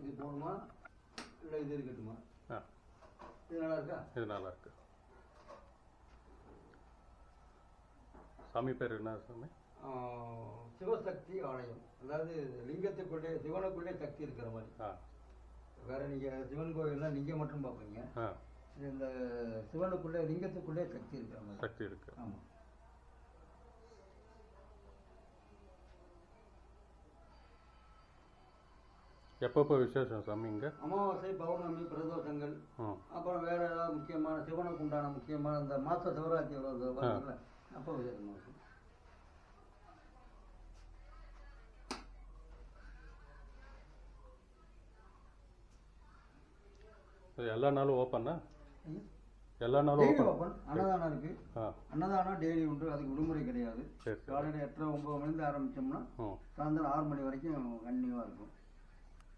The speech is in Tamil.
இது போகணுமா இல்லை இது இருக்கட்டுமா? இது நல்லா இருக்கா? இது நல்லா இருக்கு. சாமி பேர் என்ன சாமி? சிவசக்தி ஆலயம். அதாவது லிங்கத்துக்குள்ளே சிவனுக்குள்ளே சக்தி இருக்கிற மாதிரி. வேற நீங்கள் சிவன் கோயில்லாம் நீங்கள் மட்டும் பார்ப்பீங்க. இந்த சிவனுக்குள்ளே லிங்கத்துக்குள்ளே சக்தி இருக்கிற மாதிரி. சக்தி இருக்கு. ஆமாம். எப்பப்போ விசேஷம் சாமி இங்கே? அமாவாசை, பௌர்ணமி, பிரதோஷங்கள், அப்புறம் வேற ஏதாவது முக்கியமான சிவனுக்கு உண்டான முக்கியமான இந்த மாச சிவராத்திரி வருதுல்ல, அப்போ விசேஷமாக எல்லா நாளும் ஓப்பனா? எல்லா நாளும் ஓப்பன். அன்னதானம் இருக்கு. அன்னதானம் டெய்லி உண்டு, அதுக்கு விடுமுறை கிடையாது. காலையில் 8:30 9 மணிலேருந்து ஆரம்பிச்சோம்னா சாயந்தரம் 6 மணி வரைக்கும் கண்டினியூவாக இருக்கும்.